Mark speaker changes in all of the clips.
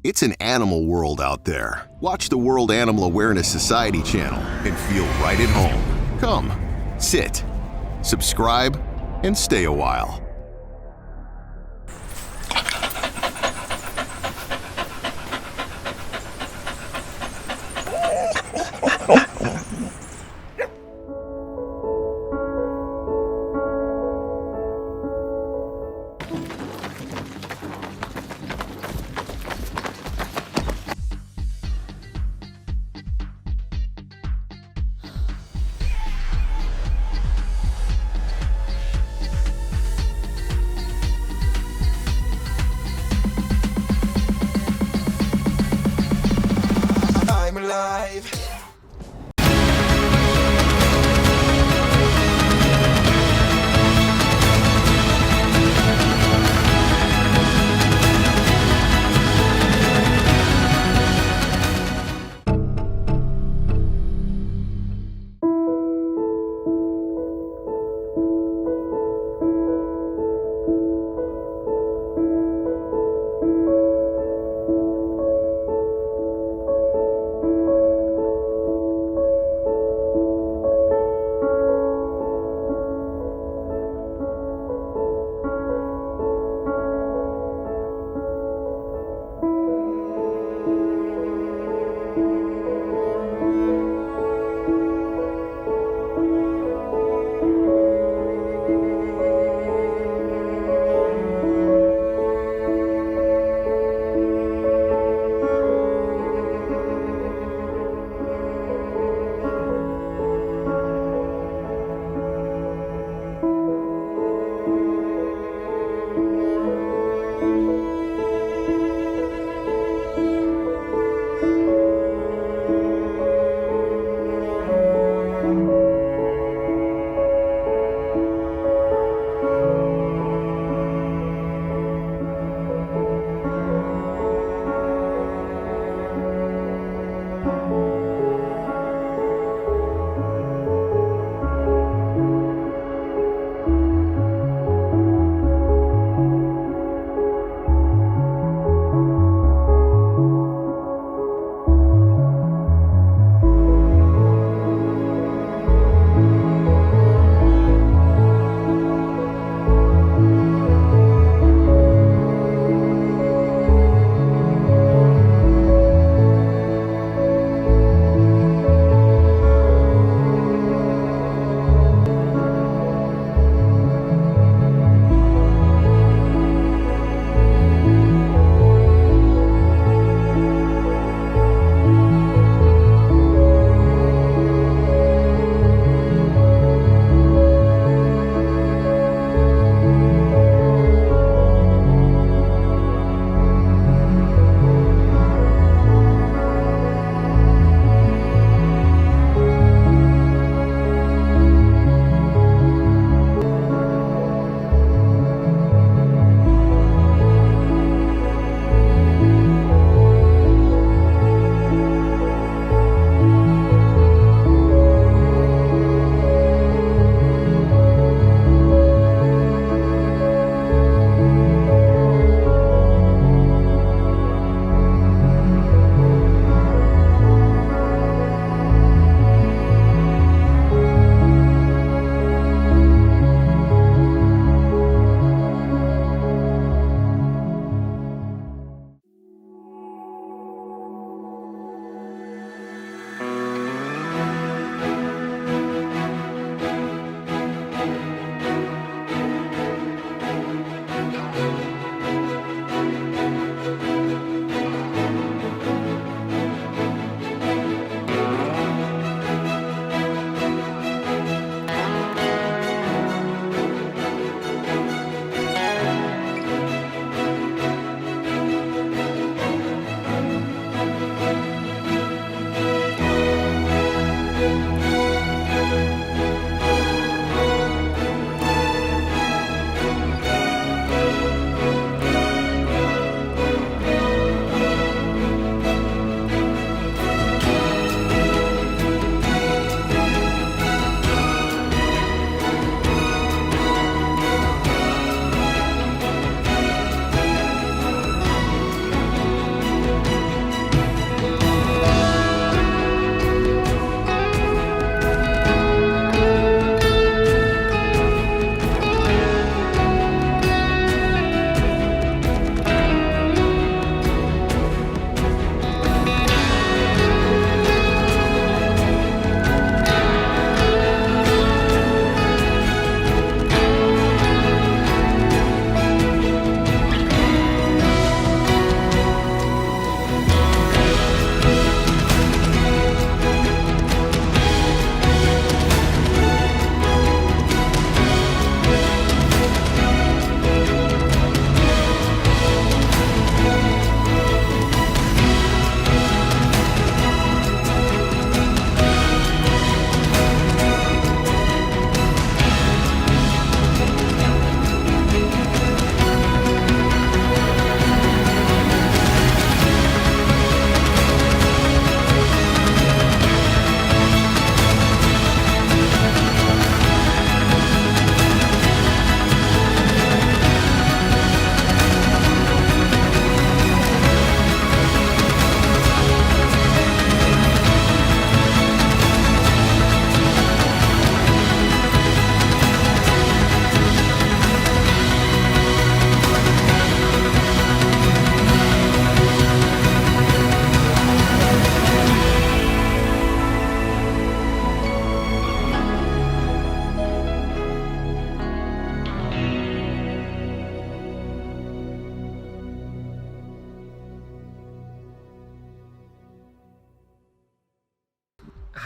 Speaker 1: It's an animal world out there. Watch the World Animal Awareness Society channel and feel right at home. Come, sit, subscribe, and stay a while.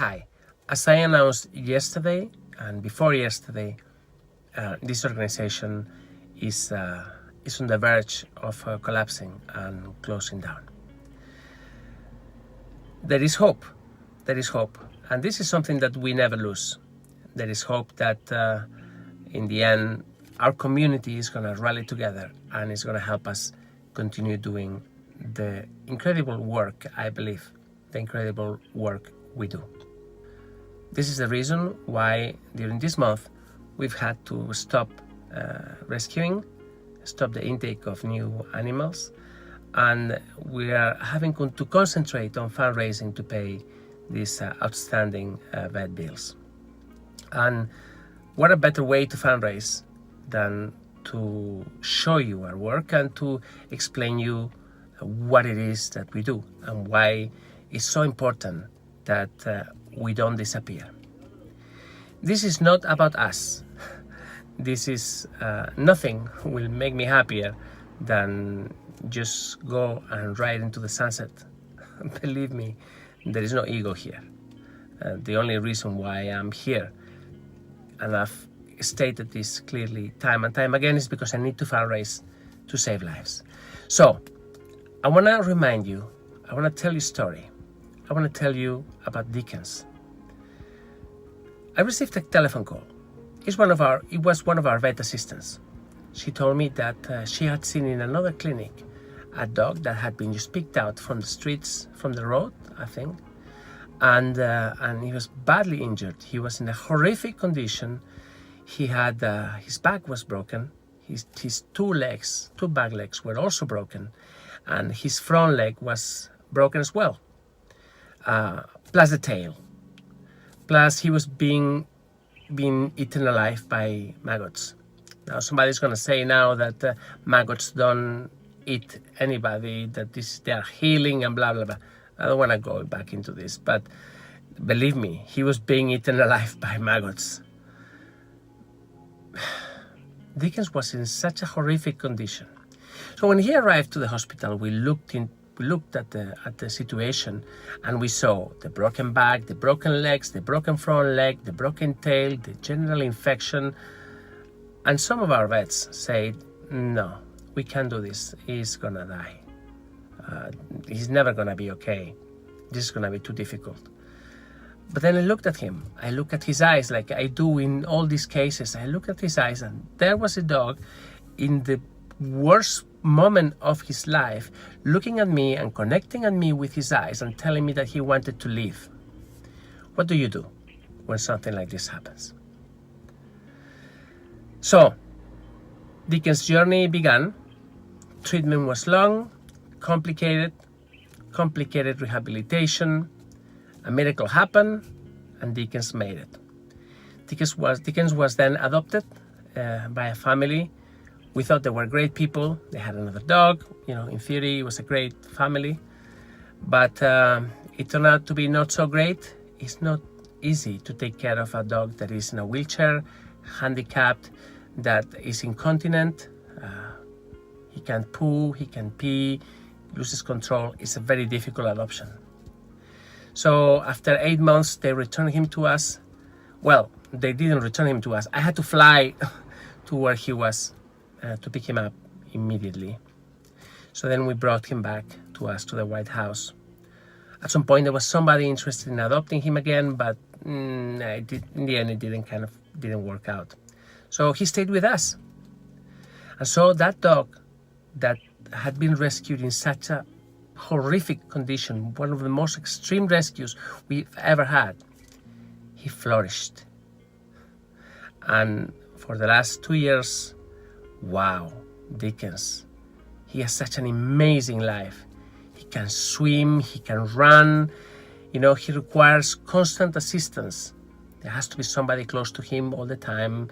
Speaker 2: Hi. As I announced yesterday and before yesterday, this organization is on the verge of collapsing and closing down. There is hope. There is hope. And this is something that we never lose. There is hope that in the end, our community is going to rally together and is going to help us continue doing the incredible work, I believe, the incredible work we do. This is the reason why during this month we've had to stop rescuing, stop the intake of new animals, and we are having to concentrate on fundraising to pay these outstanding vet bills. And what a better way to fundraise than to show you our work and to explain you what it is that we do and why it's so important that we don't disappear. This is not about us. This is nothing will make me happier than just go and ride into the sunset. Believe me, there is no ego here. The only reason why I'm here, and I've stated this clearly time and time again, is because I need to fundraise to save lives. So I want to remind you, I want to tell you a story. I want to tell you about Dickens. I received a telephone call. It was one of our vet assistants. She told me that she had seen in another clinic a dog that had been just picked out from the streets, from the road, I think, and he was badly injured. He was in a horrific condition. He had his back was broken. His two back legs were also broken, and his front leg was broken as well. Plus the tail. Plus he was being eaten alive by maggots. Now somebody's going to say now that maggots don't eat anybody, that they are healing and blah, blah, blah. I don't want to go back into this, but believe me, he was being eaten alive by maggots. Dickens was in such a horrific condition. So when he arrived to the hospital, we looked at the situation, and we saw the broken back, the broken legs, the broken front leg, the broken tail, the general infection. And some of our vets said, no, we can't do this. He's gonna die. He's never gonna be okay. This is gonna be too difficult. But then I looked at him. I looked at his eyes like I do in all these cases. I looked at his eyes, and there was a dog in the worst moment of his life, looking at me and connecting at me with his eyes and telling me that he wanted to leave. What do you do when something like this happens? So, Dickens' journey began. Treatment was long, complicated rehabilitation. A miracle happened, and Dickens made it. Dickens was then adopted by a family. We thought they were great people. They had another dog. In theory, it was a great family. But it turned out to be not so great. It's not easy to take care of a dog that is in a wheelchair, handicapped, that is incontinent. He can't poo, he can pee, loses control. It's a very difficult adoption. So after 8 months, they returned him to us. Well, they didn't return him to us. I had to fly to where he was to pick him up immediately. So then we brought him back to us, to the White House. At some point, there was somebody interested in adopting him again, but in the end, it didn't work out. So he stayed with us. And so that dog that had been rescued in such a horrific condition, one of the most extreme rescues we've ever had, he flourished. And for the last 2 years, wow, Dickens, he has such an amazing life. He can swim, he can run, he requires constant assistance. There has to be somebody close to him all the time,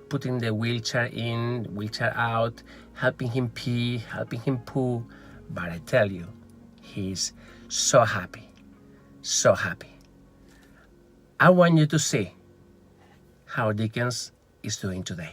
Speaker 2: putting the wheelchair in, wheelchair out, helping him pee, helping him poo. But I tell you, he's so happy, so happy. I want you to see how Dickens is doing today.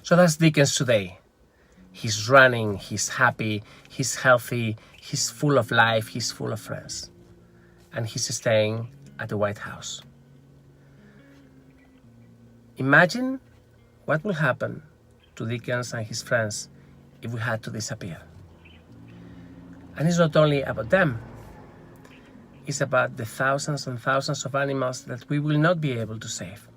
Speaker 2: So that's Dickens today. He's running, he's happy, he's healthy, he's full of life, he's full of friends. And he's staying at the White House. Imagine what will happen to Dickens and his friends if we had to disappear. And it's not only about them, it's about the thousands and thousands of animals that we will not be able to save.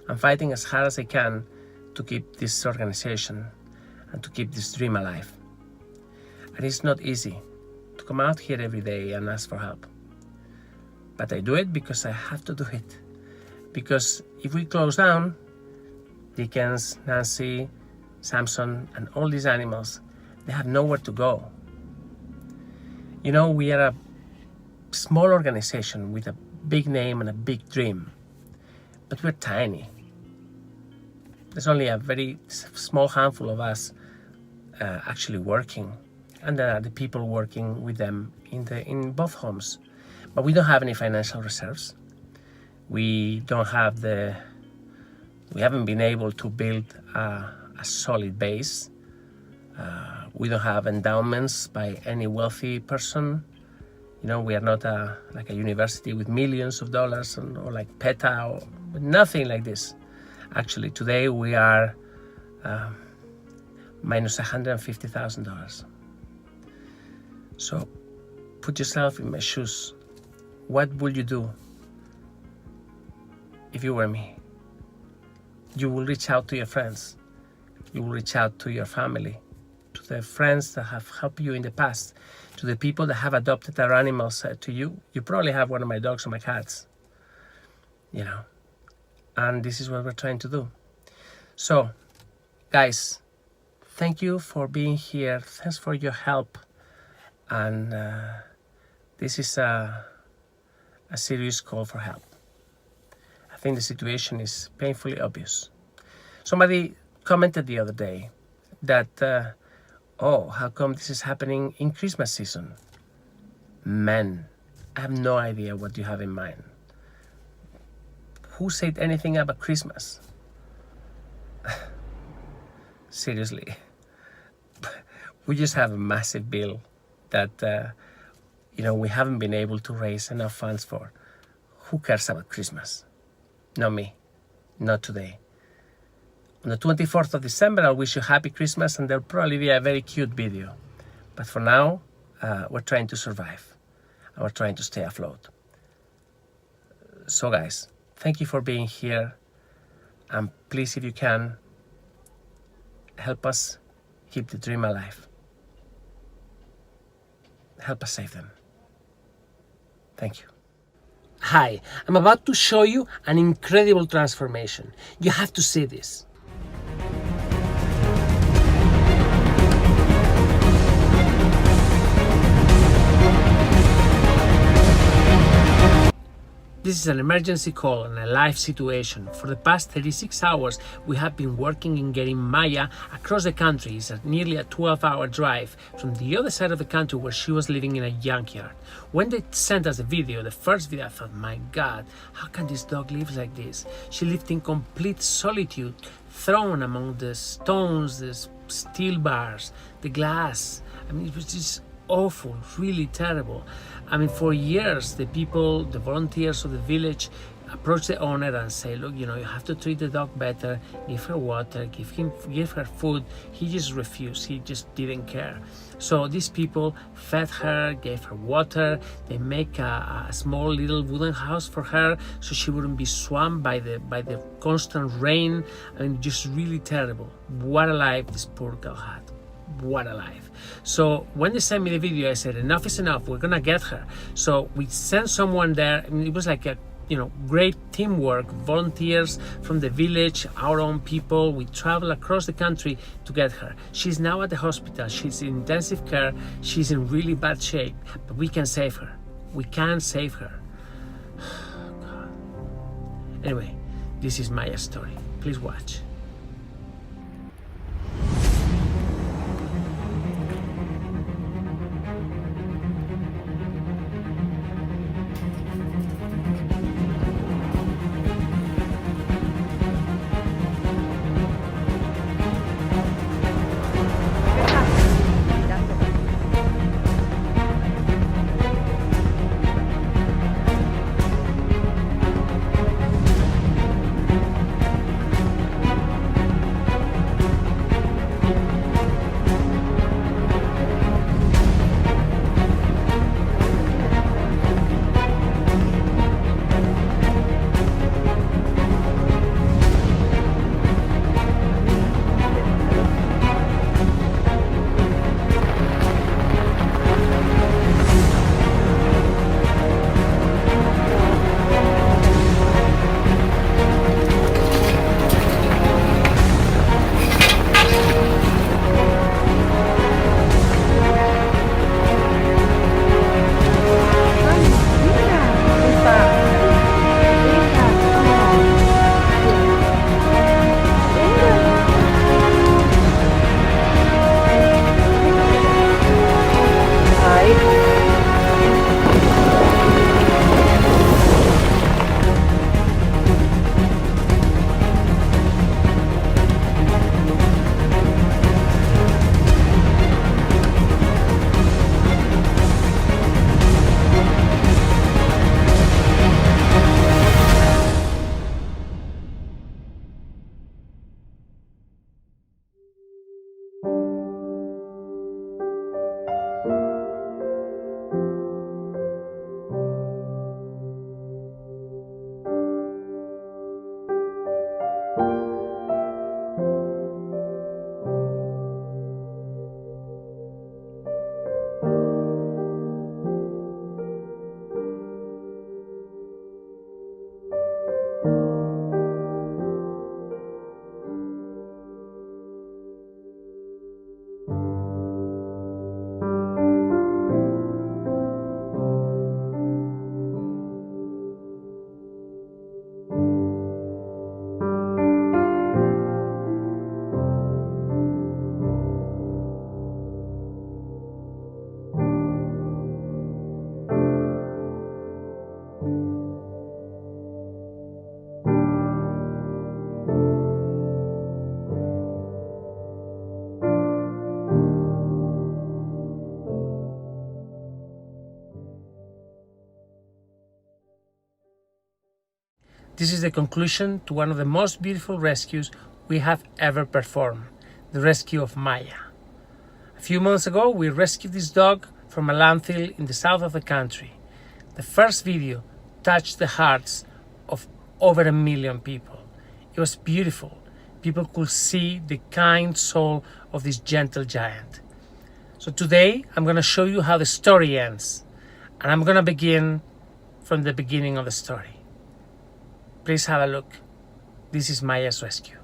Speaker 2: I'm fighting as hard as I can to keep this organization and to keep this dream alive. And it's not easy to come out here every day and ask for help. But I do it because I have to do it. Because if we close down, Dickens, Nancy, Samson, and all these animals, they have nowhere to go. You know, we are a small organization with a big name and a big dream, but we're tiny. There's only a very small handful of us actually working, and there are the people working with them in both homes. But we don't have any financial reserves. We haven't been able to build a solid base. We don't have endowments by any wealthy person. You know, we are not like a university with millions of dollars or like PETA or nothing like this. Actually, today we are minus $150,000. So put yourself in my shoes. What would you do if you were me? You will reach out to your friends. You will reach out to your family, to the friends that have helped you in the past, to the people that have adopted their animals to you. You probably have one of my dogs or my cats, you know. And this is what we're trying to do. So, guys, thank you for being here. Thanks for your help. And this is a serious call for help. I think the situation is painfully obvious. Somebody commented the other day that, how come this is happening in Christmas season? Man, I have no idea what you have in mind. Who said anything about Christmas? Seriously. We just have a massive bill that, we haven't been able to raise enough funds for. Who cares about Christmas? Not me. Not today. On the 24th of December, I'll wish you happy Christmas, and there'll probably be a very cute video. But for now, we're trying to survive. And we're trying to stay afloat. So guys, thank you for being here. And please, if you can, help us keep the dream alive. Help us save them. Thank you. Hi, I'm about to show you an incredible transformation. You have to see this. This is an emergency call and a live situation. For the past 36 hours, we have been working in getting Maya across the country. It's nearly a 12-hour drive from the other side of the country where she was living in a junkyard. When they sent us the first video, I thought, my God, how can this dog live like this? She lived in complete solitude, thrown among the stones, the steel bars, the glass. I mean, it was just awful, really terrible. I mean, for years, the volunteers of the village approached the owner and say, look, you have to treat the dog better, give her water, give her food. He just refused. He just didn't care. So these people fed her, gave her water. They make a small little wooden house for her so she wouldn't be swamped by the constant rain. I mean, just really terrible. What a life this poor girl had. What a life. So when they sent me the video, I said, enough is enough. We're gonna get her. So we sent someone there. I mean, it was like a great teamwork, volunteers from the village, our own people. We traveled across the country to get her. She's now at the hospital. She's in intensive care. She's in really bad shape, but we can save her. We can save her. God. Anyway, this is Maya's story. Please watch. This is the conclusion to one of the most beautiful rescues we have ever performed, the rescue of Maya. A few months ago, we rescued this dog from a landfill in the south of the country. The first video touched the hearts of over 1 million people. It was beautiful. People could see the kind soul of this gentle giant. So today, I'm going to show you how the story ends. And I'm going to begin from the beginning of the story. Please have a look. This is Maya's rescue.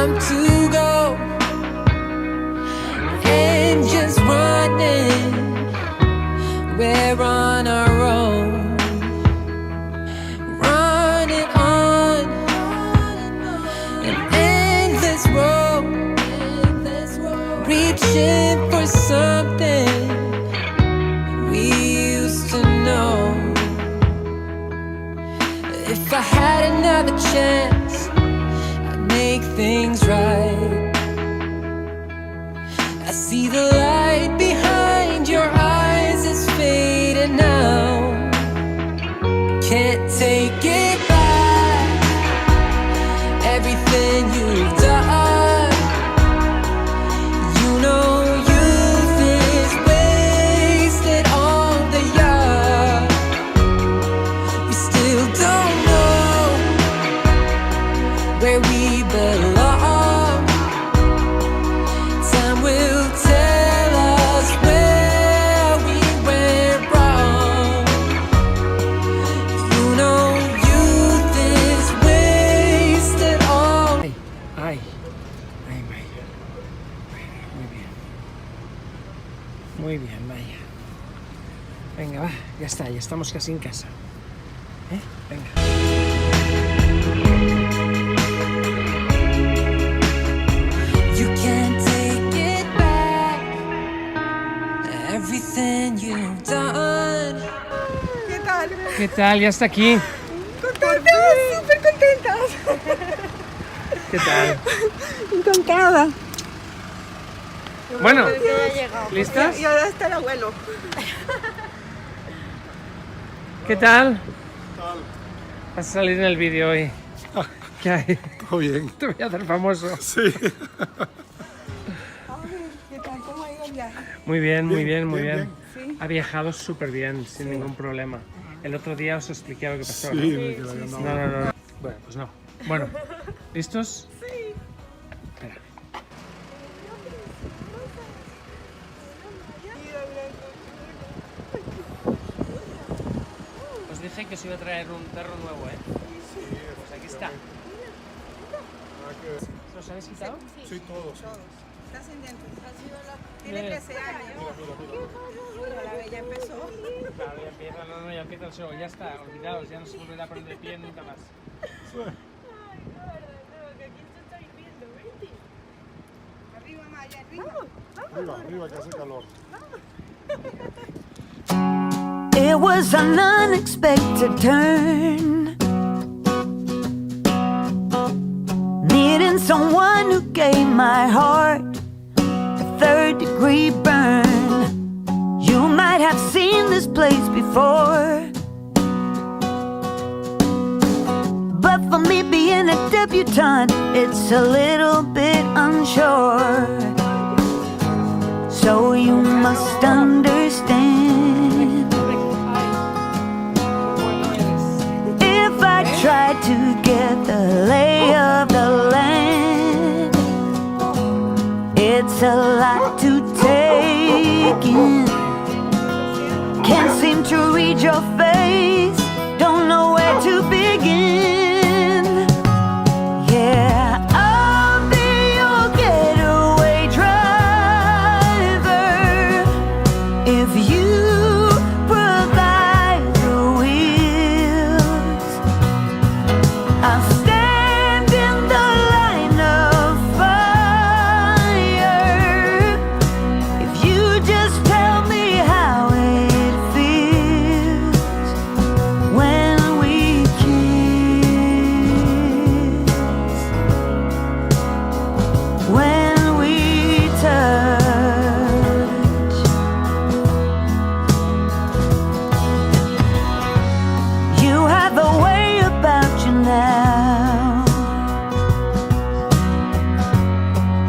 Speaker 3: time to go and just running. We're on our own, running on an endless road, reaching for something we used to know. If I had another chance, I'd make things right. I see the light behind your eyes is fading now. Can't take it back, everything you've done. You know youth is wasted on the young. We still don't know where we belong. Time will tell us where we went wrong. You know youth is wasted on.
Speaker 2: Ay, Maya. Muy bien. Muy bien, Maya. Venga, va, ya está, ya estamos casi en casa. Venga.
Speaker 3: You can't take it back, everything you've done.
Speaker 4: ¿Qué tal?
Speaker 2: ¿Qué tal? Ya está aquí.
Speaker 4: ¡Contentas! ¡Súper contentas!
Speaker 2: ¿Qué tal?
Speaker 4: Encantada.
Speaker 2: Bueno,
Speaker 4: Que haya llegado.
Speaker 2: ¿listas?
Speaker 4: Y ahora está el abuelo.
Speaker 2: ¿Qué tal? Vas a salir en el vídeo hoy. ¿Qué hay?
Speaker 5: Todo bien.
Speaker 2: Te voy a hacer famoso.
Speaker 5: Sí.
Speaker 4: ¿Qué tal? ¿Cómo ha ido el viaje?
Speaker 2: Muy bien, muy bien, muy
Speaker 5: bien,
Speaker 2: bien.
Speaker 4: Sí.
Speaker 2: Ha viajado súper bien, sin ningún problema. El otro día os expliqué lo que pasó,
Speaker 5: Sí,
Speaker 2: ¿no?
Speaker 5: me quedé andando.
Speaker 2: No. Bueno, pues no. Bueno, ¿listos? Sí. Espera. Os dije que os iba a traer un perro nuevo, ¿eh? Pues aquí está. ¿Se los habéis quitado?
Speaker 5: Sí, todos.
Speaker 4: Está sin dientes. Tiene 13 años. Mira, la bella empezó.
Speaker 2: Claro, ya empieza, ya empieza el show, ya está, olvidaos, ya no se volverá a poner de pie nunca más.
Speaker 4: Arriba, Maya, arriba.
Speaker 5: Arriba, que hace calor.
Speaker 6: It was an unexpected turn, needing someone who gave my heart a third-degree burn. You might have seen this place before, but for me being a debutante, it's a little bit unsure. So you must understand, if I tried to get the lay of the land, it's a lot to take in. Can't seem to read your face, don't know where to begin. Yeah, I'll be your getaway driver if you provide the wheels. I'll stand in the line of fire if you just tell me how it feels when we kiss, when we touch. You have a way about you now.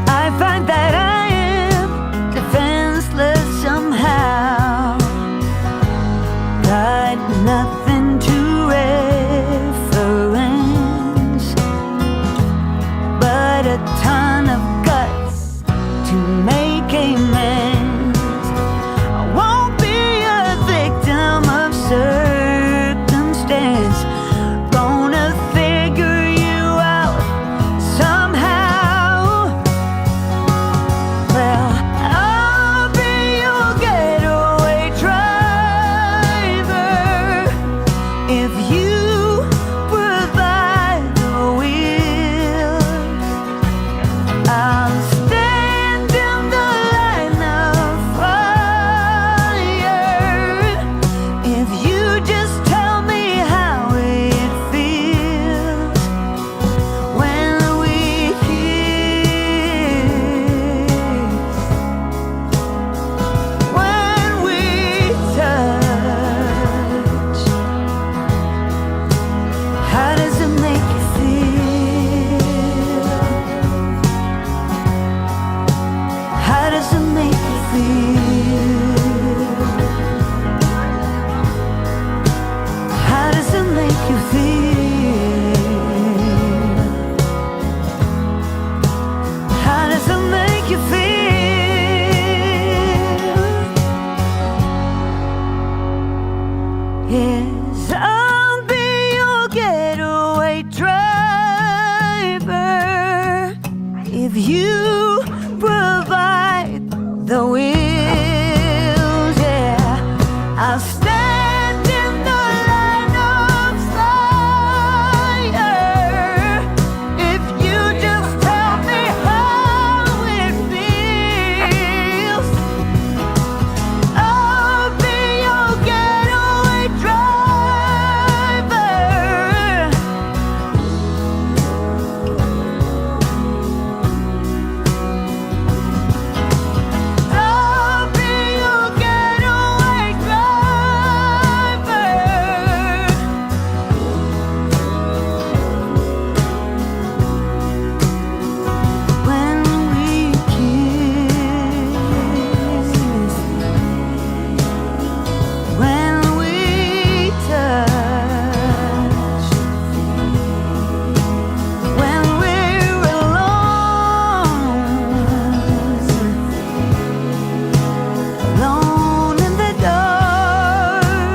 Speaker 6: I find that I am defenseless somehow. Got nothing to reference, but a ton of guts to make amends. I won't be a victim of circumstance. Gonna figure you out somehow. you provide the wheels, yeah. I'll stand in the line of fire if you just tell me how it feels. I'll be your getaway driver. I'll be your getaway driver. When we kiss, when we touch, when we're alone in the dark,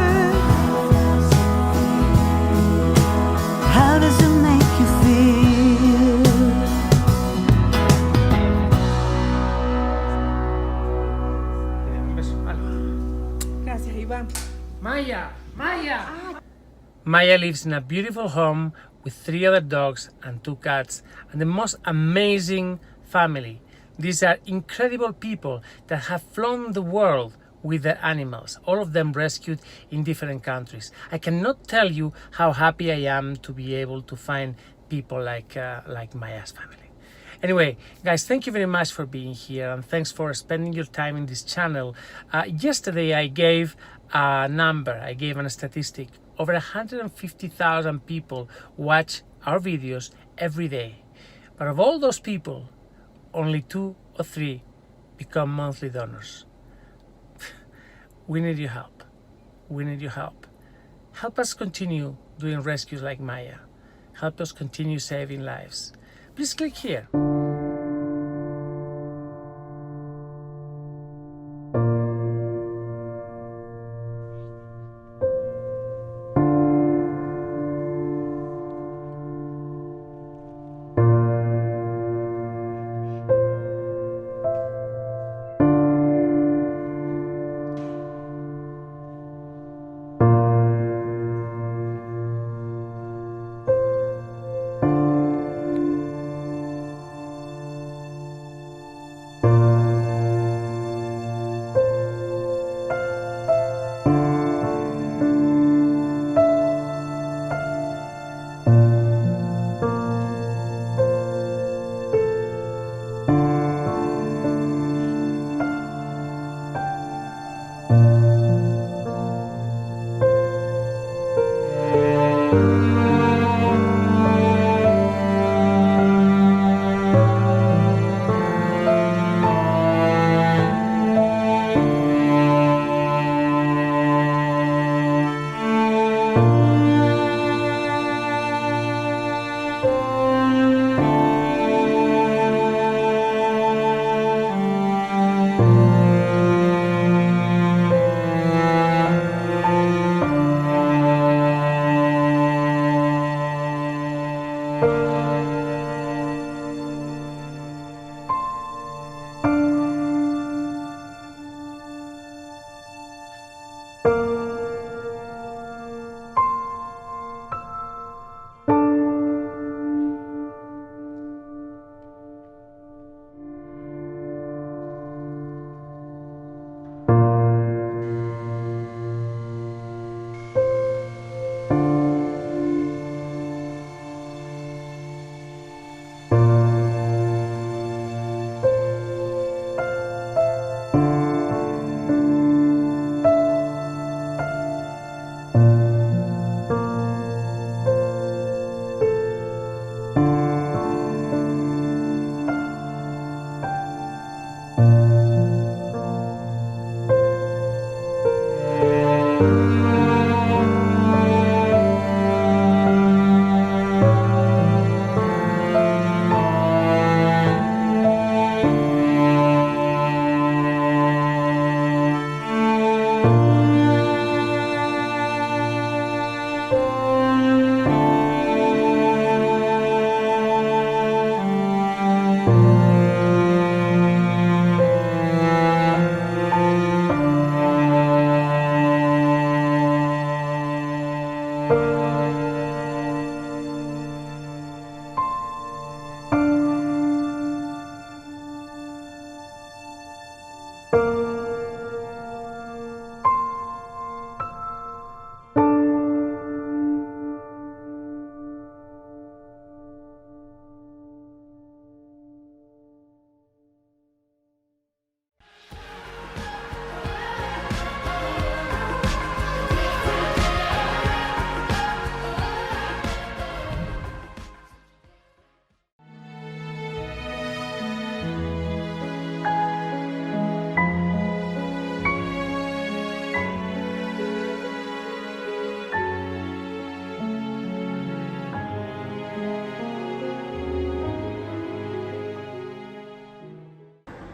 Speaker 6: how does it make you feel?
Speaker 2: Un beso. Vale.
Speaker 4: Gracias, Iván.
Speaker 2: Maya! Maya! Maya lives in a beautiful home with 3 other dogs and 2 cats and the most amazing family. These are incredible people that have flown the world with their animals, all of them rescued in different countries. I cannot tell you how happy I am to be able to find people like Maya's family. Anyway, guys, thank you very much for being here and thanks for spending your time in this channel. Yesterday I gave a number, I gave a statistic. Over 150,000 people watch our videos every day. But of all those people, only 2 or 3 become monthly donors. We need your help. We need your help. Help us continue doing rescues like Maya. Help us continue saving lives. Please click here.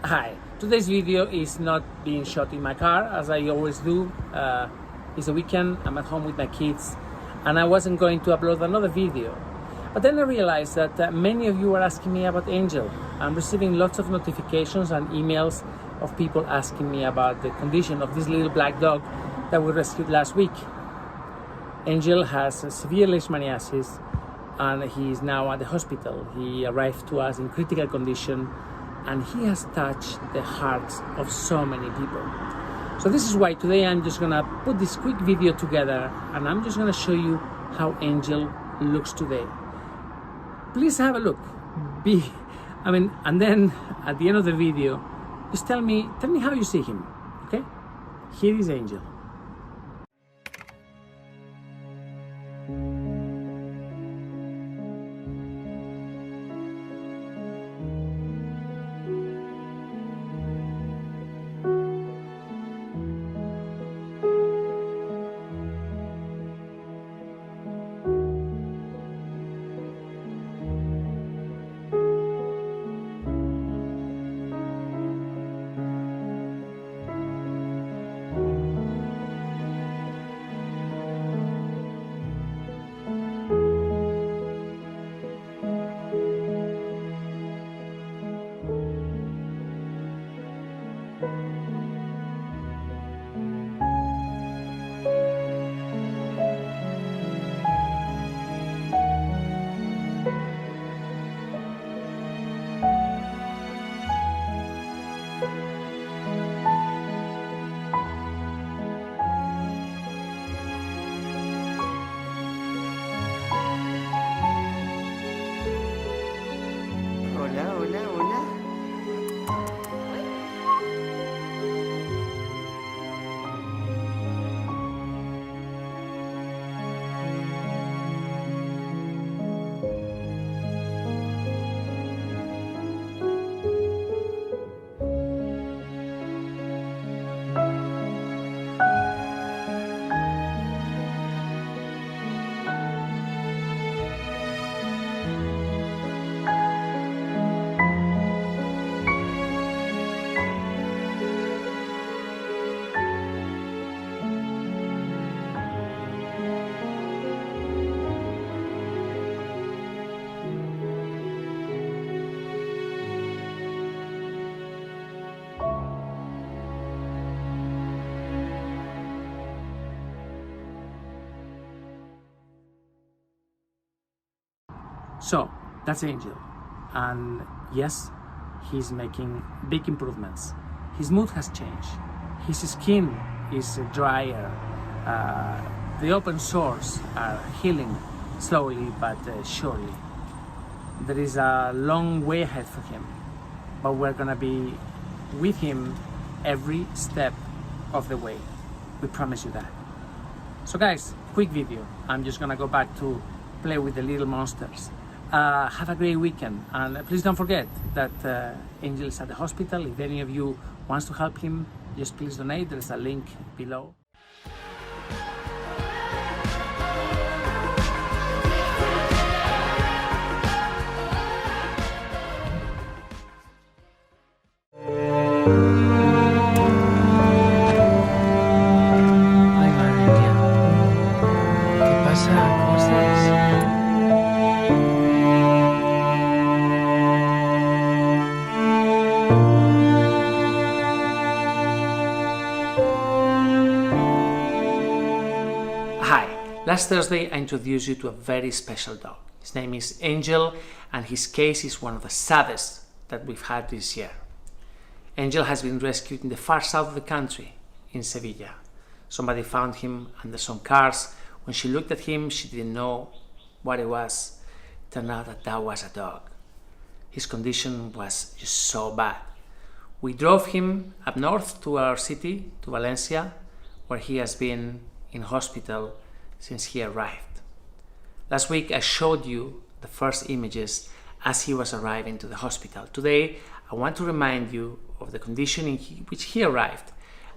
Speaker 2: Hi, today's video is not being shot in my car as I always do. It's a weekend, I'm at home with my kids, and I wasn't going to upload another video. But then I realized that many of you are asking me about Angel. I'm receiving lots of notifications and emails of people asking me about the condition of this little black dog that we rescued last week. Angel has severe leishmaniasis and he is now at the hospital. He arrived to us in critical condition and he has touched the hearts of so many people. So this is why today I'm just gonna put this quick video together and I'm just gonna show you how Angel looks today. Please have a look. And then at the end of the video, just tell me how you see him, okay? Here is Angel.
Speaker 7: Hola, hola, hola.
Speaker 2: So that's Angel, and yes, he's making big improvements. His mood has changed. His skin is drier. The open sores are healing slowly but surely. There is a long way ahead for him, but we're gonna be with him every step of the way. We promise you that. So guys, quick video. I'm just gonna go back to play with the little monsters. Have a great weekend, and please don't forget that Angel is at the hospital. If any of you wants to help him, just please donate. There's a link below.
Speaker 8: Ay, madre mía. ¿Qué pasa? ¿Cómo estás?
Speaker 2: Hi, last Thursday I introduced you to a very special dog. His name is Angel, and his case is one of the saddest that we've had this year. Angel has been rescued in the far south of the country, in Sevilla. Somebody found him under some cars. When she looked at him, she didn't know what it was. Turned out that that was a dog. His condition was just so bad. We drove him up north to our city, to Valencia, where he has been in hospital since he arrived. Last week I showed you the first images as he was arriving to the hospital. Today I want to remind you of the condition in which he arrived,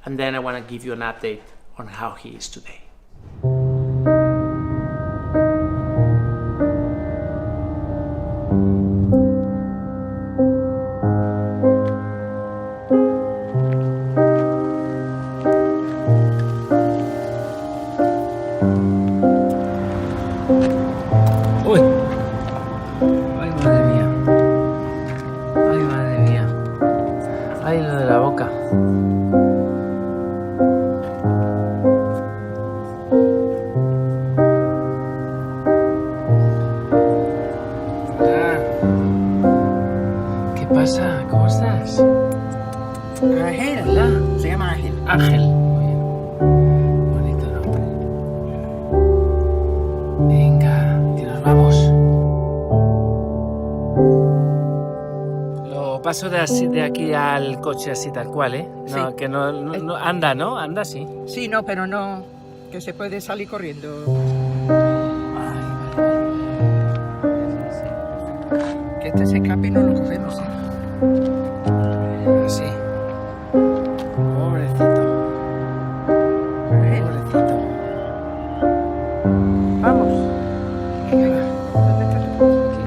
Speaker 2: and then I want to give you an update on how he is today.
Speaker 8: Ay, lo de la boca. Hola. ¿Qué pasa? ¿Cómo estás?
Speaker 4: Ángel.
Speaker 8: Hola.
Speaker 4: Se llama Ángel.
Speaker 8: Ángel. Muy bien. Bonito nombre. Venga, que nos vamos. Lo paso de aquí al coche así tal cual, ¿eh? No,
Speaker 4: Sí.
Speaker 8: que no anda, ¿no? Anda, sí.
Speaker 4: Sí, no, pero no. Que se puede salir corriendo.
Speaker 8: Ay,
Speaker 4: Que este se escape y no lo cogemos. ¿Eh?
Speaker 8: vale. Así. Pobrecito.
Speaker 4: Ángel,
Speaker 8: Pobrecito.
Speaker 4: vamos. Venga, ¿dónde está tu coche?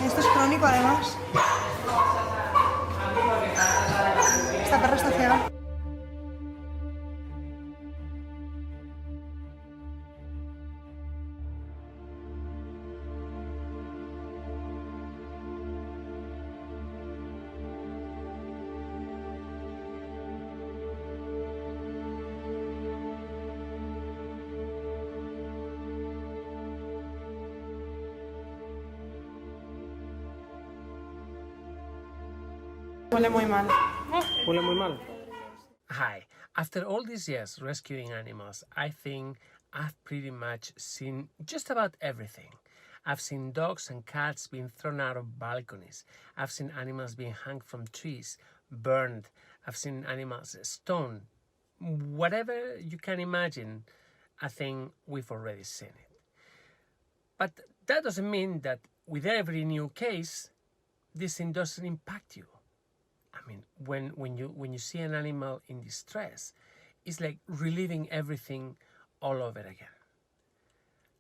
Speaker 4: Esto es crónico, además. Esta perra está ciega. Huele muy mal.
Speaker 8: Huele muy mal.
Speaker 2: Hi. After all these years rescuing animals, I think I've pretty much seen just about everything. I've seen dogs and cats being thrown out of balconies. I've seen animals being hung from trees, burned. I've seen animals stoned. Whatever you can imagine, I think we've already seen it. But that doesn't mean that with every new case, this thing doesn't impact you. I mean, when you see an animal in distress, it's like reliving everything all over again.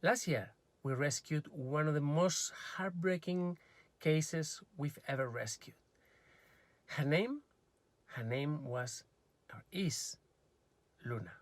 Speaker 2: Last year, we rescued one of the most heartbreaking cases we've ever rescued. Her name was, or is, Luna.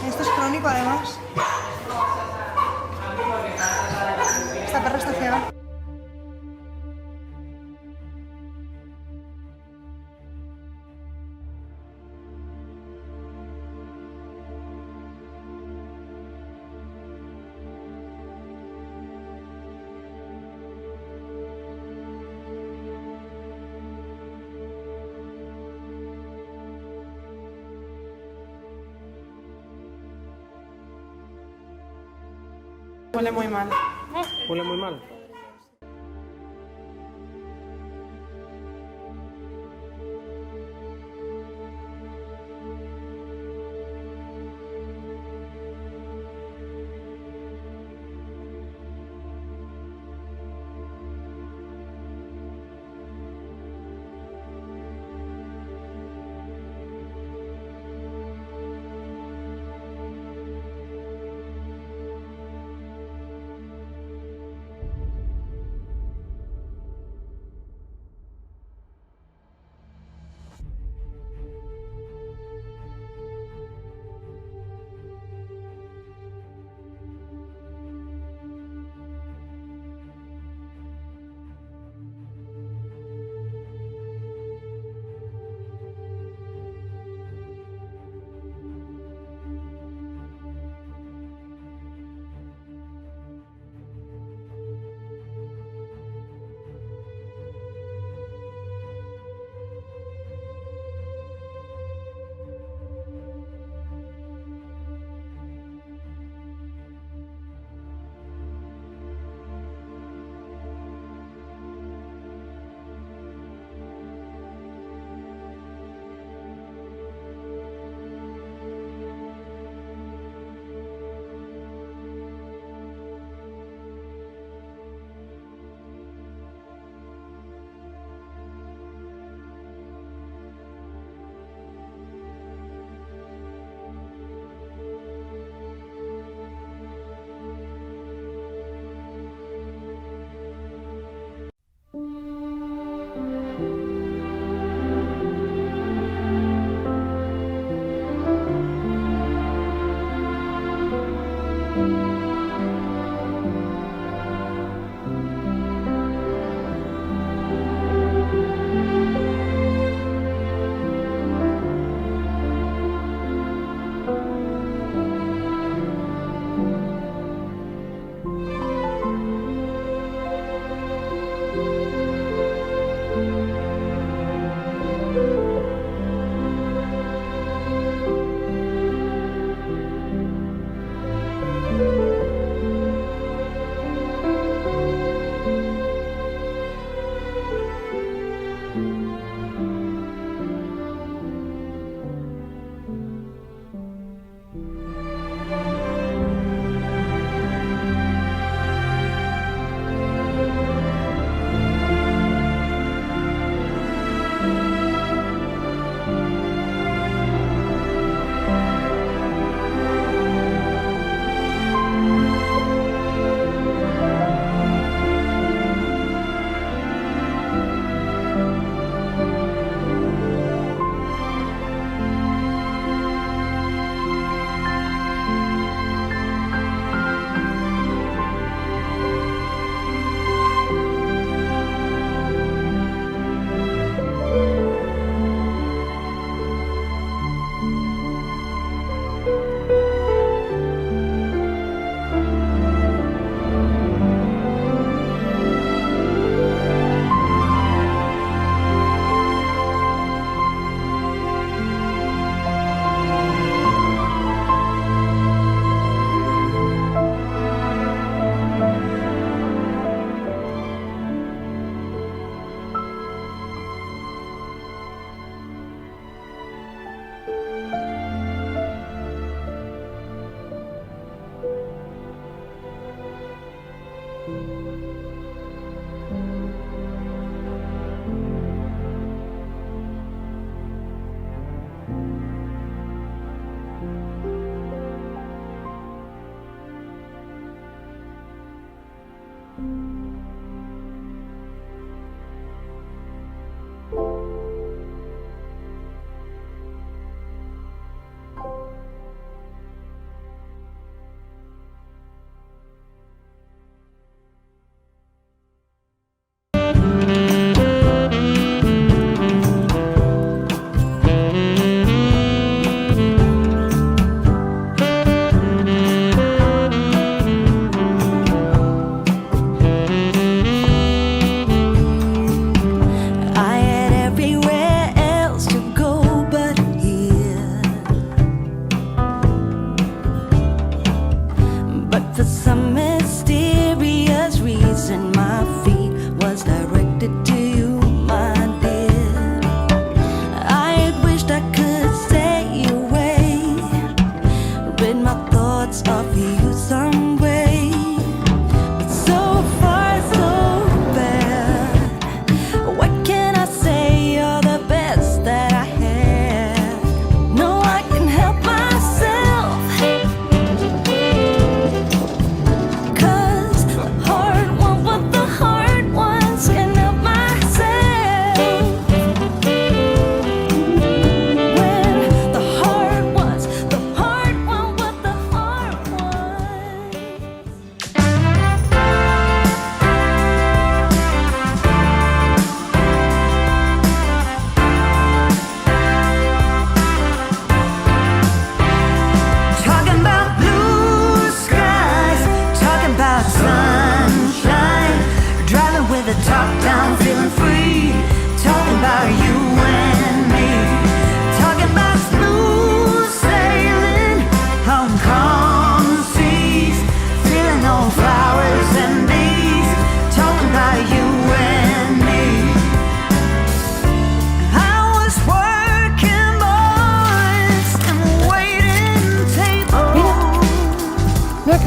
Speaker 4: Esto es crónico además. Esta perra está ciega. Huele muy mal.
Speaker 8: Huele muy mal.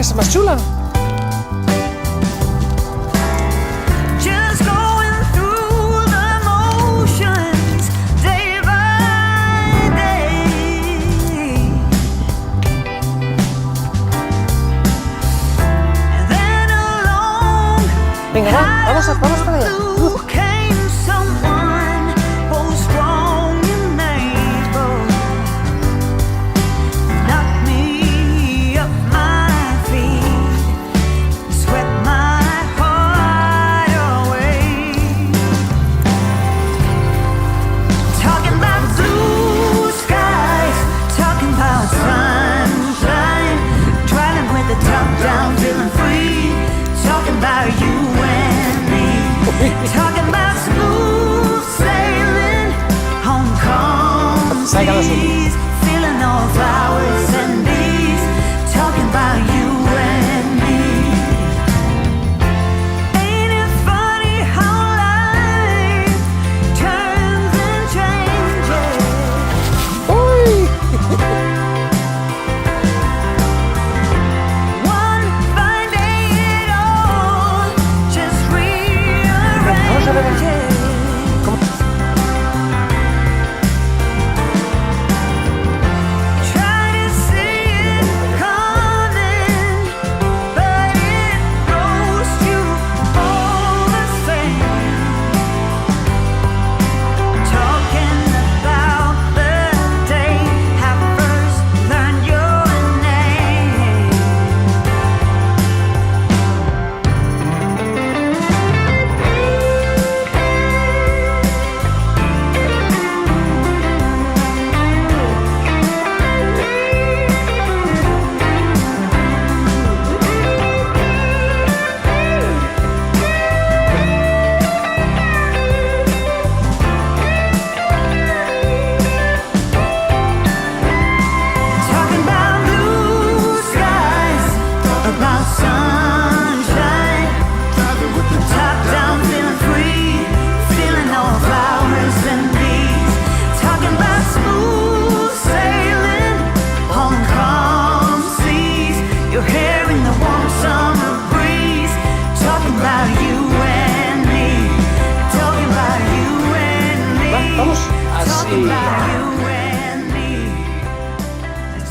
Speaker 2: casa más chula.
Speaker 6: Just going through the motions day by day. And then along
Speaker 2: Venga, va, vamos para allá.
Speaker 6: blue came someone both strong and able. Knocked me up my feet, swept my heart away. Talking about blue skies, talking about sunshine, traveling with the top down, feeling free. Talking about you and me, talking about smooth sailing on calm seas, feeling all flowers and bees. Talking about you and me. Ain't it funny how life turns and changes? One fine day it all just rearranges. Try to see it coming, but it roasts you all the same. Talking about the day I first learned your name. Talking about blue skies, about sunshine, driving with the top down, feeling free, feeling all flowers and bees. Talking about smooth sailing on calm seas, your hair in the warm summer breeze. Talking about you and me, talking about you and me,
Speaker 2: Vamos, así.
Speaker 6: talking about you and me,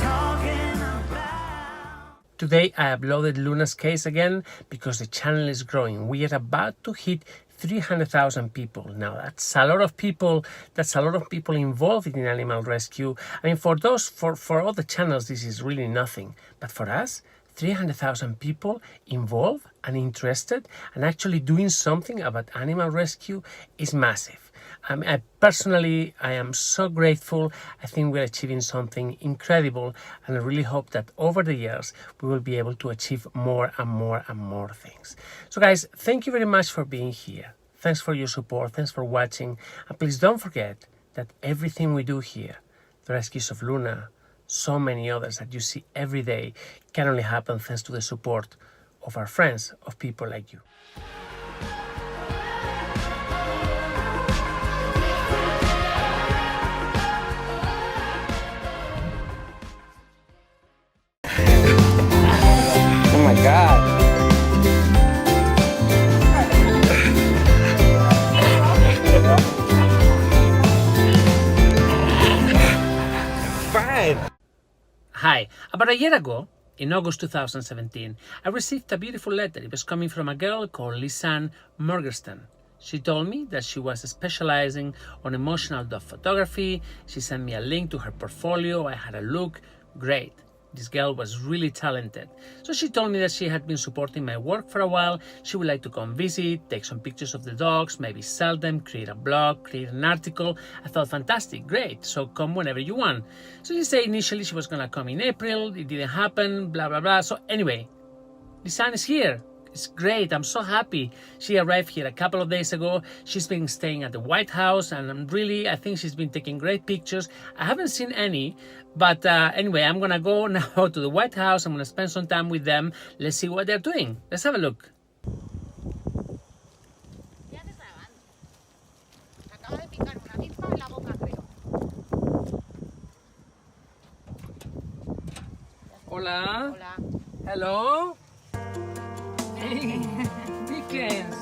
Speaker 6: talking about.
Speaker 2: Today I uploaded Luna's case again because the channel is growing. We are about to hit 300,000 people. Now that's a lot of people. That's a lot of people involved in animal rescue. I mean, for other channels, this is really nothing. But for us, 300,000 people involved and interested and actually doing something about animal rescue is massive. I personally am so grateful. I think we're achieving something incredible, and I really hope that over the years we will be able to achieve more and more and more things. So guys, thank you very much for being here. Thanks for your support. Thanks for watching. And please don't forget that everything we do here, the rescues of Luna, so many others that you see every day, can only happen thanks to the support of our friends, of people like you.
Speaker 8: Oh my god. Fine.
Speaker 2: Hi. About a year ago, in August 2017, I received a beautiful letter. It was coming from a girl called Lisanne Morgerston. She told me that she was specializing on emotional dog photography. She sent me a link to her portfolio. I had a look. Great. This girl was really talented. So she told me that she had been supporting my work for a while. She would like to come visit, take some pictures of the dogs, maybe sell them, create a blog, create an article. I thought, fantastic, great. So come whenever you want. So she said initially she was going to come in April. It didn't happen, blah, blah, blah. So anyway, Lisanne is here. It's great. I'm so happy. She arrived here a couple of days ago. She's been staying at the White House, and I think she's been taking great pictures. I haven't seen any, but anyway, I'm going to go now to the White House. I'm going to spend some time with them. Let's see what they're doing. Let's have a look. Hola.
Speaker 4: Hola.
Speaker 2: Hello. Hey, Dickens.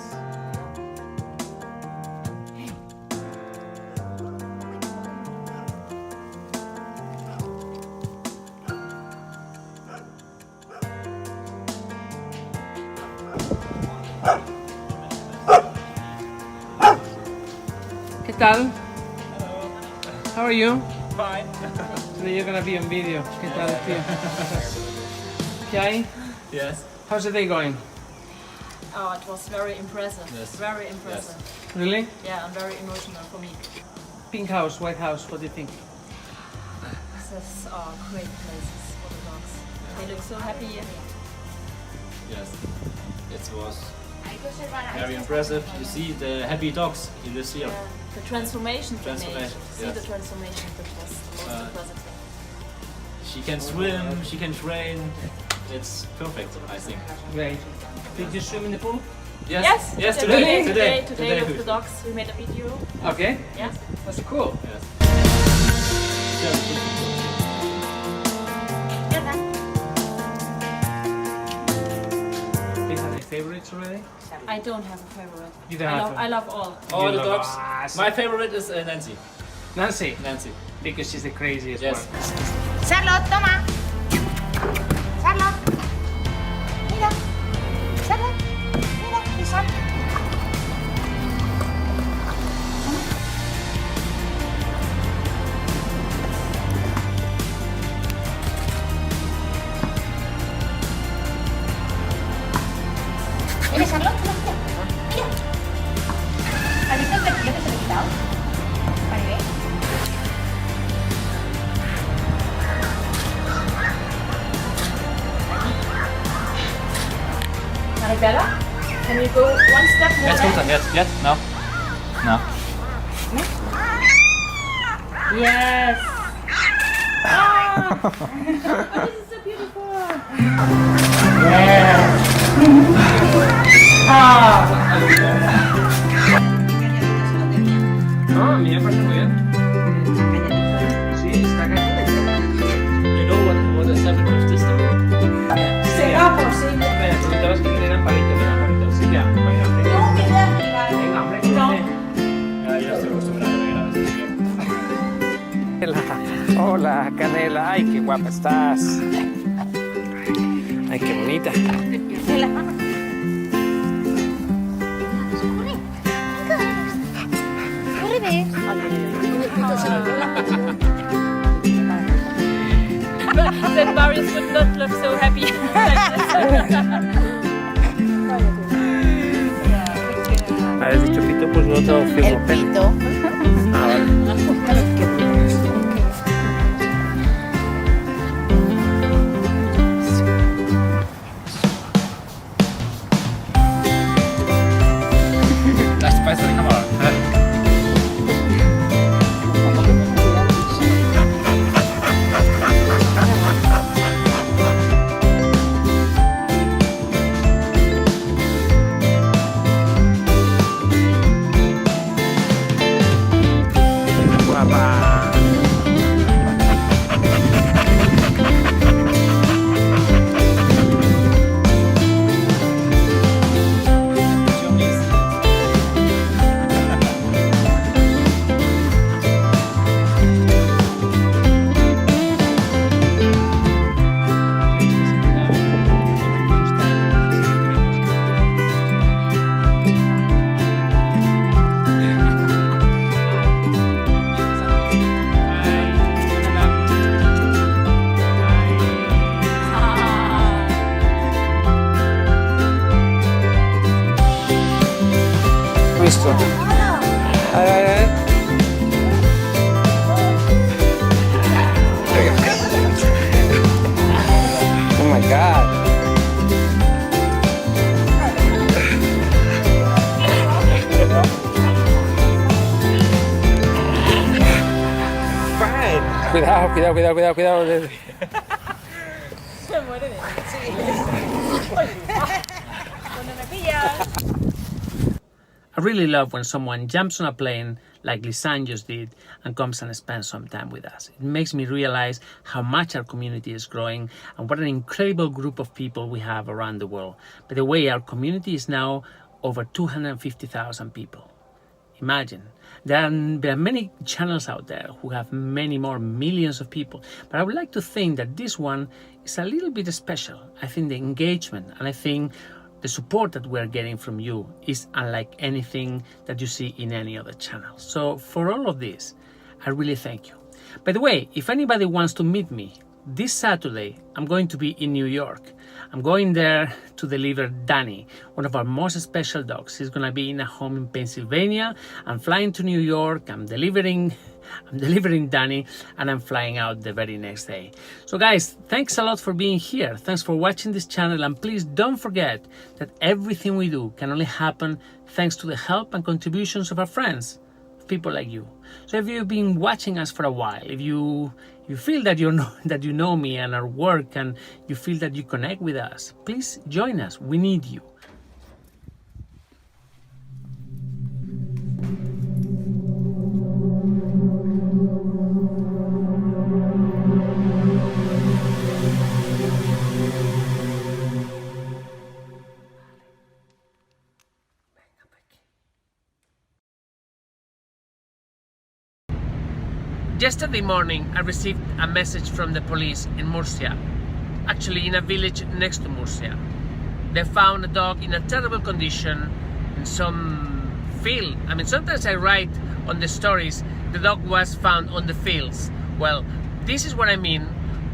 Speaker 2: ¿Qué tal? How are you?
Speaker 9: Fine.
Speaker 2: Today you're gonna be on video. ¿Qué tal, tío? ¿Qué hay?
Speaker 9: Yes.
Speaker 2: How's the day going?
Speaker 10: Oh, it was very impressive.
Speaker 9: Yes.
Speaker 10: Very impressive.
Speaker 2: Really?
Speaker 10: Yeah, and very emotional for me.
Speaker 2: Pink house, white house, what do you think?
Speaker 10: These are great places for the dogs. They look so happy.
Speaker 9: Yes. It was very impressive. You see the happy dogs in this year.
Speaker 10: Yeah, the transformation they made.
Speaker 9: Transformation,
Speaker 10: See
Speaker 9: yes.
Speaker 10: the transformation, that was the most impressive thing.
Speaker 9: She can swim, she can train. It's perfect, I think.
Speaker 2: Great. Did you swim in the pool?
Speaker 10: Yes,
Speaker 9: Yes,
Speaker 10: today
Speaker 9: today.
Speaker 10: with the dogs. We made a video.
Speaker 2: Okay.
Speaker 10: Yeah.
Speaker 2: That's cool.
Speaker 9: Yes.
Speaker 2: Do you have any favorites already?
Speaker 10: I don't have a favorite.
Speaker 2: You don't have
Speaker 10: I love all.
Speaker 9: All
Speaker 2: You
Speaker 9: the
Speaker 2: love
Speaker 9: dogs.
Speaker 2: us.
Speaker 9: My favorite is Nancy.
Speaker 2: Nancy,
Speaker 9: Nancy.
Speaker 2: because she's the craziest
Speaker 9: Yes.
Speaker 2: one.
Speaker 4: Charlotte, toma. Charlotte. Mira. Charlotte. Mira, Isabel. Mira, Charlotte, mira. Mira. ¿Has visto el vestido que se le ha quitado? Maribel.
Speaker 10: Maribella, can we go one step more
Speaker 9: Let's
Speaker 10: back?
Speaker 9: go. Yes. No. No.
Speaker 10: Yes! Ah! Oh, this is so beautiful!
Speaker 2: Ah, me parece muy bien. Sí, está acá.
Speaker 9: You know what has happened with this dog?
Speaker 2: Me preguntabas que eran palitos, Sí, ya. Venga, hombre, que
Speaker 10: No.
Speaker 9: Ya estoy acostumbrado a ver a
Speaker 2: Hola, Canela. Ay, qué guapa estás. Ay, qué bonita.
Speaker 10: Then Marius would not look so happy.
Speaker 2: A ver, dicho pito, pues lo otro firmo pelo. Ah, vale.
Speaker 9: Las pasa de cámara.
Speaker 2: Guapa. Visto. A ver. Oh my god. Cuidado.
Speaker 10: Se muere de Cuando me pillas.
Speaker 2: I really love when someone jumps on a plane, like Lisanne just did, and comes and spends some time with us. It makes me realize how much our community is growing and what an incredible group of people we have around the world. By the way, our community is now over 250,000 people. Imagine. There are many channels out there who have many more millions of people, but I would like to think that this one is a little bit special. I think the engagement and I think the support that we're getting from you is unlike anything that you see in any other channel. So for all of this, I really thank you. By the way, if anybody wants to meet me, this Saturday, I'm going to be in New York. I'm going there to deliver Danny, one of our most special dogs. He's going to be in a home in Pennsylvania. I'm flying to New York. I'm delivering Danny, and I'm flying out the very next day. So guys, thanks a lot for being here. Thanks for watching this channel, and please don't forget that everything we do can only happen thanks to the help and contributions of our friends, people like you. So if you've been watching us for a while, if you feel that you know me and our work, and you feel that you connect with us, please join us. We need you. Yesterday morning, I received a message from the police in Murcia, actually in a village next to Murcia. They found a dog in a terrible condition in some field. I mean, sometimes I write on the stories, the dog was found on the fields. Well, this is what I mean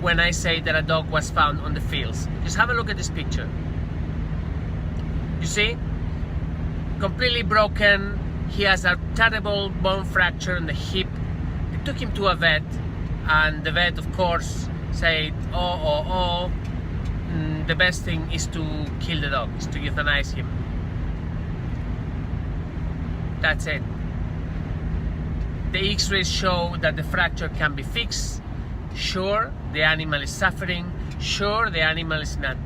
Speaker 2: when I say that a dog was found on the fields. Just have a look at this picture. You see? Completely broken. He has a terrible bone fracture in the hip. Took him to a vet, and the vet, of course, said, the best thing is to kill the dog, is to euthanize him. That's it. The x-rays show that the fracture can be fixed. Sure, the animal is suffering. Sure, the animal is in a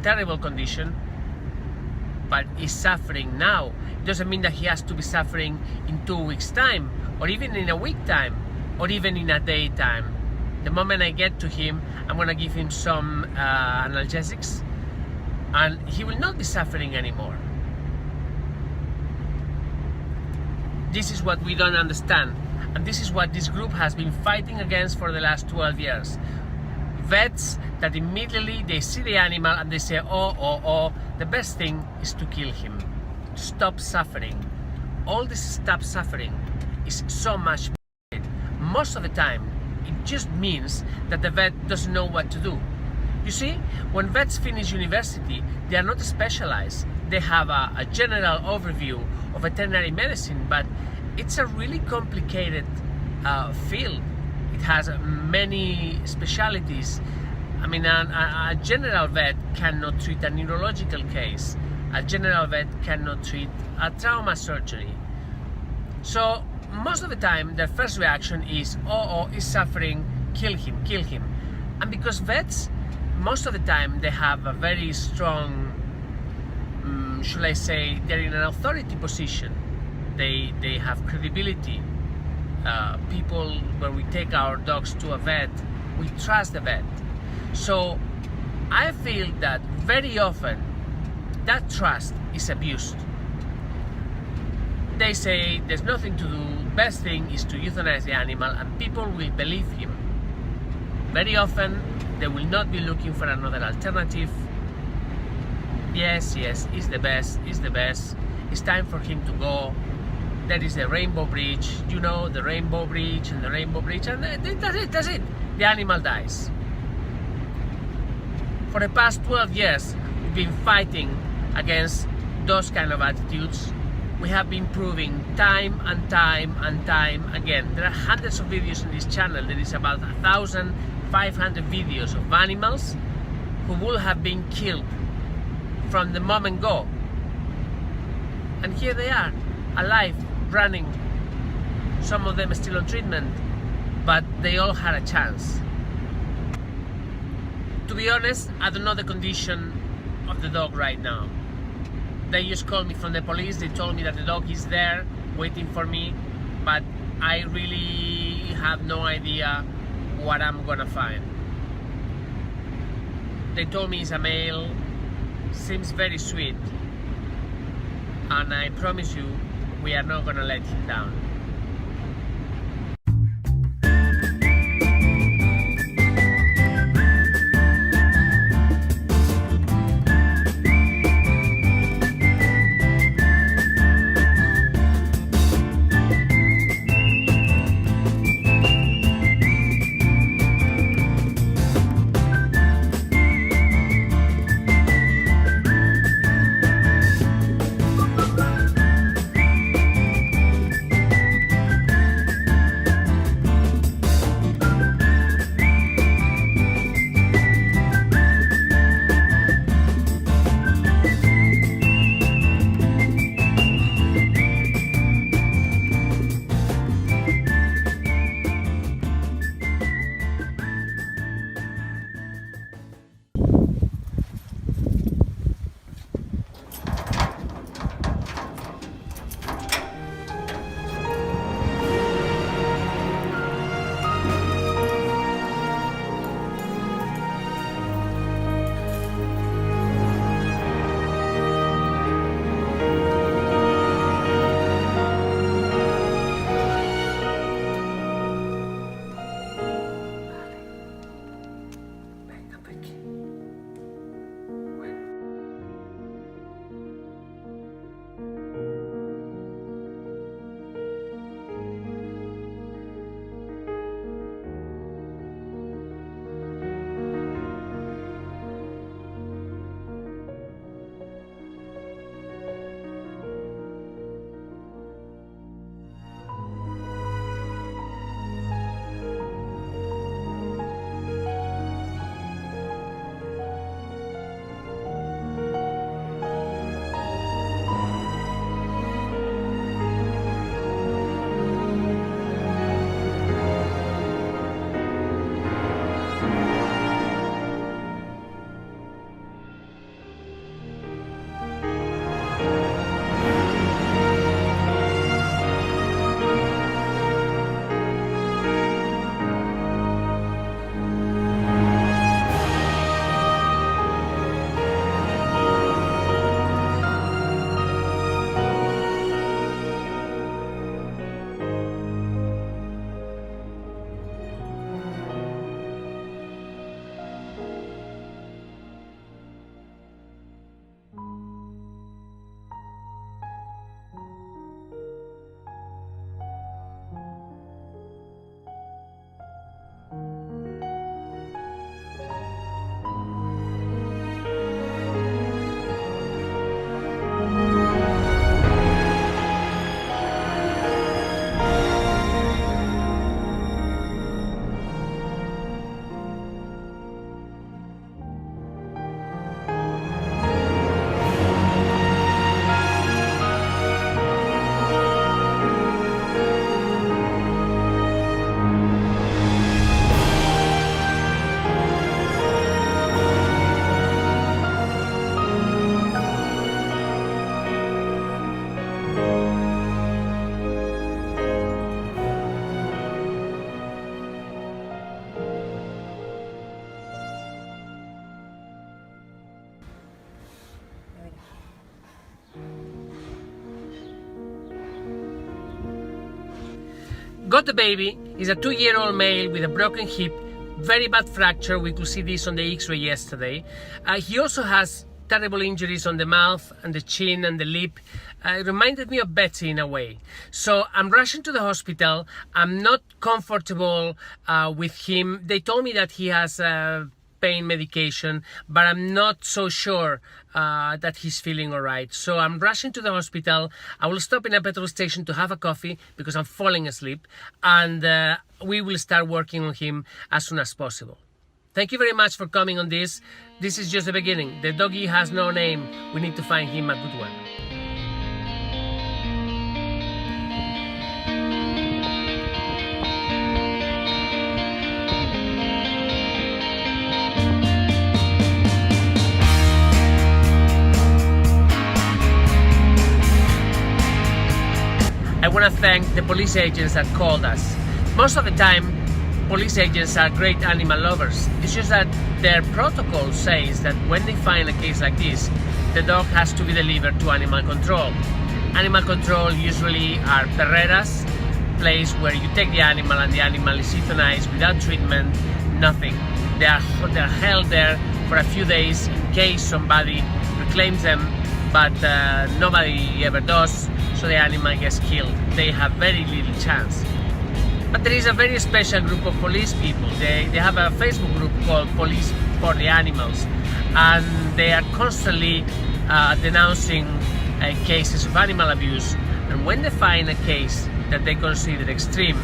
Speaker 2: terrible condition, but is suffering now. It doesn't mean that he has to be suffering in 2 weeks' time, or even in a week time, or even in a day time. The moment I get to him, I'm gonna give him some analgesics, and he will not be suffering anymore. This is what we don't understand, and this is what this group has been fighting against for the last 12 years. Vets that immediately they see the animal and they say, the best thing is to kill him, to stop suffering. All this stop suffering is so much. Most of the time, it just means that the vet doesn't know what to do. You see, when vets finish university, they are not specialized. They have a general overview of veterinary medicine, but it's a really complicated field. It has many specialties. I mean, a general vet cannot treat a neurological case. A general vet cannot treat a trauma surgery. So most of the time, their first reaction is, he's suffering, kill him. And because vets, most of the time, they have a very strong, should I say, they're in an authority position. They have credibility. People, when we take our dogs to a vet, we trust the vet. So I feel that very often, that trust is abused. They say there's nothing to do, best thing is to euthanize the animal, and people will believe him. Very often they will not be looking for another alternative. Yes, he's the best, it's time for him to go. That is the Rainbow Bridge, the Rainbow Bridge, and that's it, the animal dies. For the past 12 years, we've been fighting against those kind of attitudes. We have been proving time and time again. There are hundreds of videos on this channel. There is about 1,500 videos of animals who will have been killed from the moment go. And here they are, alive, running. Some of them are still on treatment, but they all had a chance. To be honest, I don't know the condition of the dog right now. They just called me from the police. They told me that the dog is there waiting for me. but I really have no idea what I'm gonna find. They told me it's a male, seems very sweet, and I promise you we are not gonna let him down. Got the baby. He's a 2-year-old male with a broken hip, very bad fracture. We could see this on the X-ray yesterday. He also has terrible injuries on the mouth and the chin and the lip. It reminded me of Betsy in a way. So I'm rushing to the hospital. I'm not comfortable with him. They told me that he has pain medication, but I'm not so sure that he's feeling all right. So I'm rushing to the hospital. I will stop in a petrol station to have a coffee because I'm falling asleep, and we will start working on him as soon as possible. Thank you very much for coming on this. This is just the beginning. The doggy has no name. We need to find him a good one. I want to thank the police agents that called us. Most of the time, police agents are great animal lovers. It's just that their protocol says that when they find a case like this, the dog has to be delivered to animal control. Animal control usually are perreras, place where you take the animal and the animal is euthanized without treatment, nothing. They're held there for a few days in case somebody reclaims them, but nobody ever does, so the animal gets killed. They have very little chance. But there is a very special group of police people. They have a Facebook group called Police for the Animals, and they are constantly denouncing cases of animal abuse. And when they find a case that they consider extreme,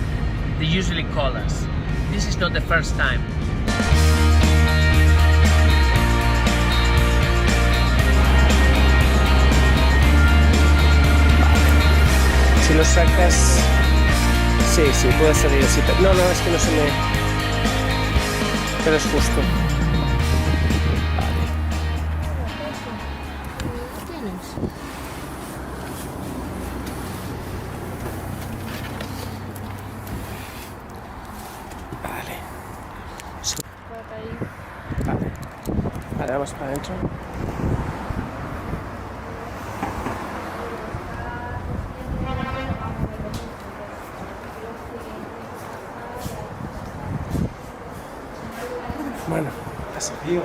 Speaker 2: they usually call us. This is not the first time.
Speaker 8: Si lo sacas... Sí, puede salir así. No, es que no se me... Pero es justo. Vale. Vale, vamos para adentro. Bueno, hace frío.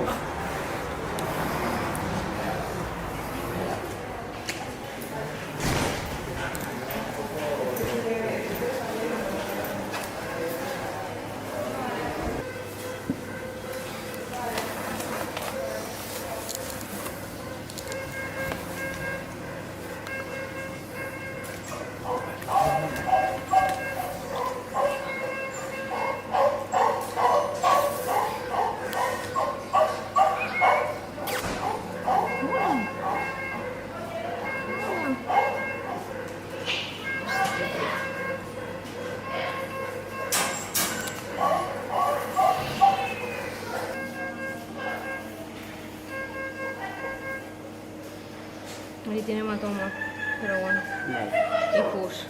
Speaker 10: Ahí tiene hematoma, pero bueno. Y pus.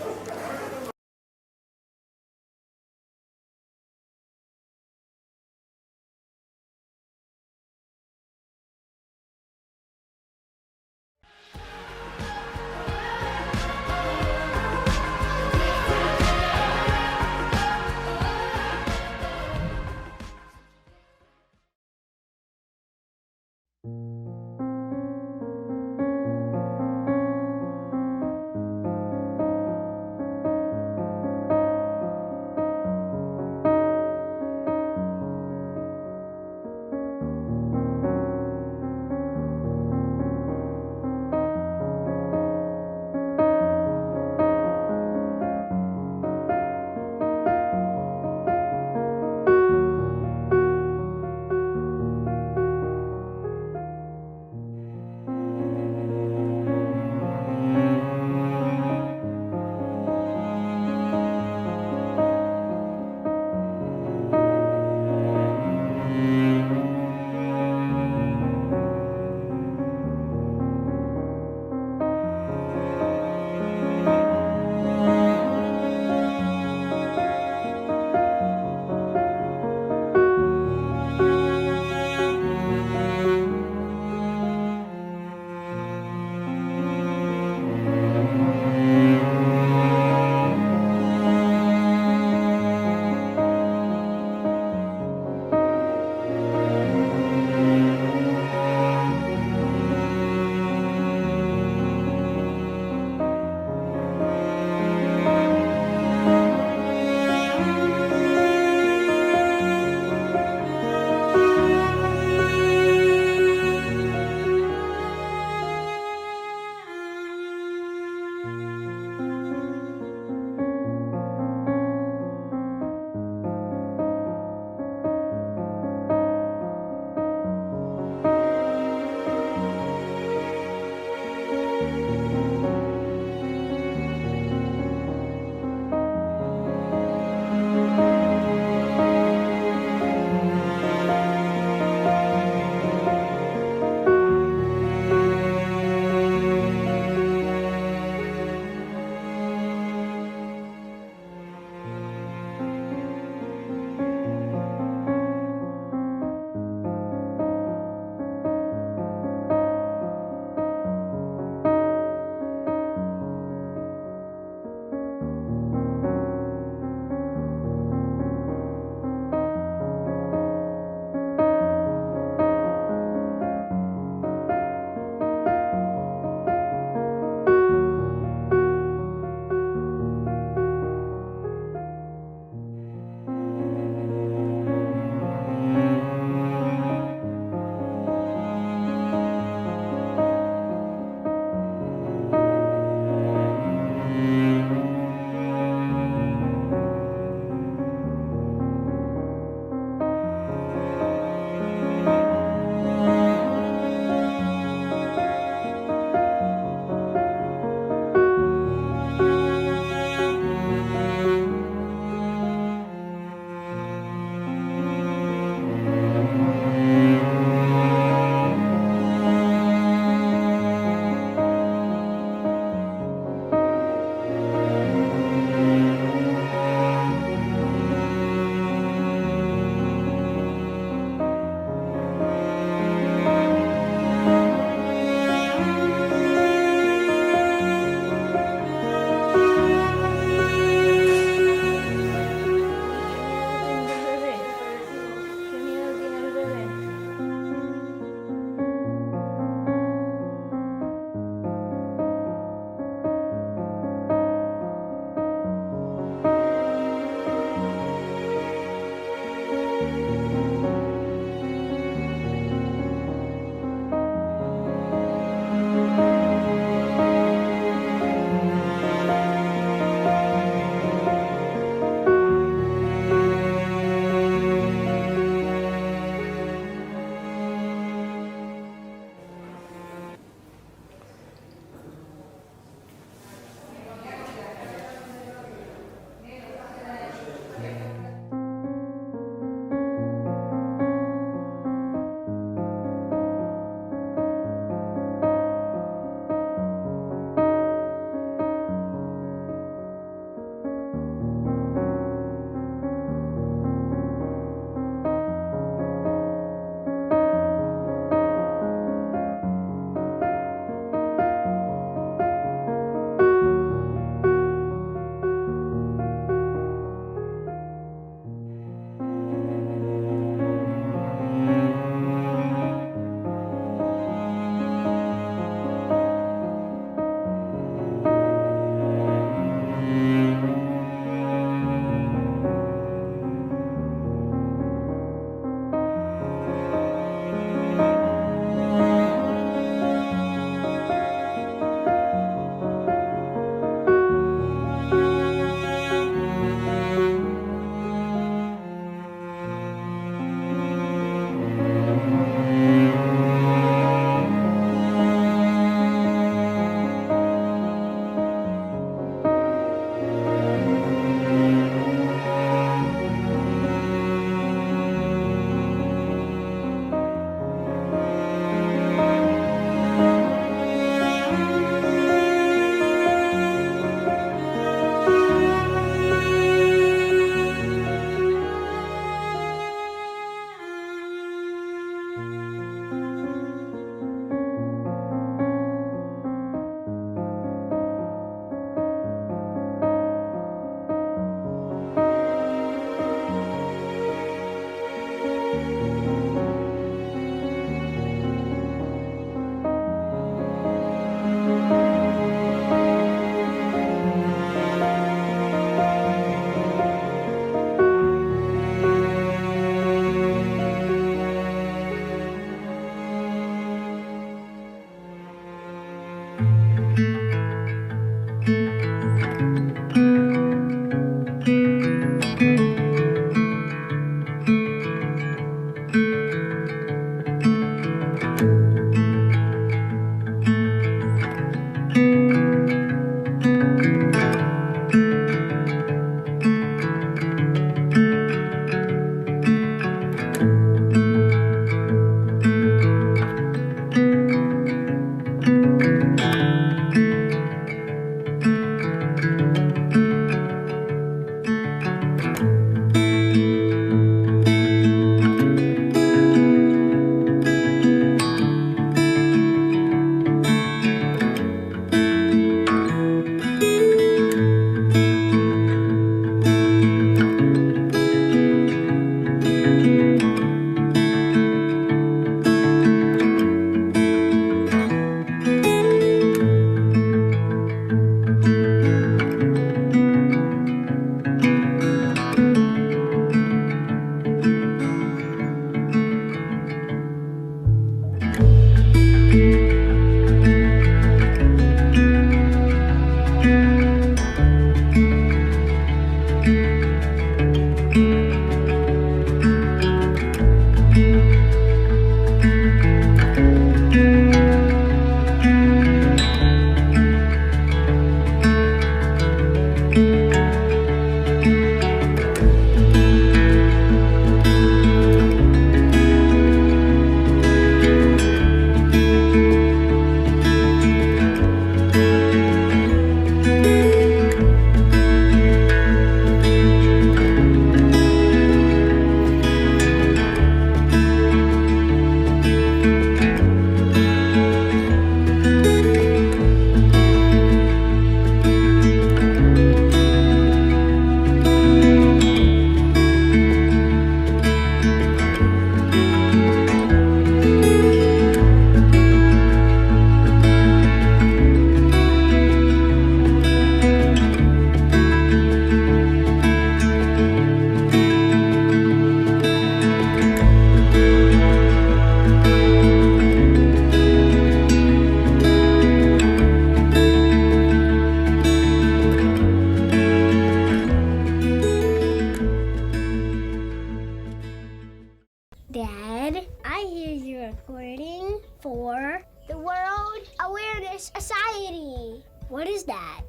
Speaker 11: Dad, I hear you're recording for the World Awareness Society. What is that?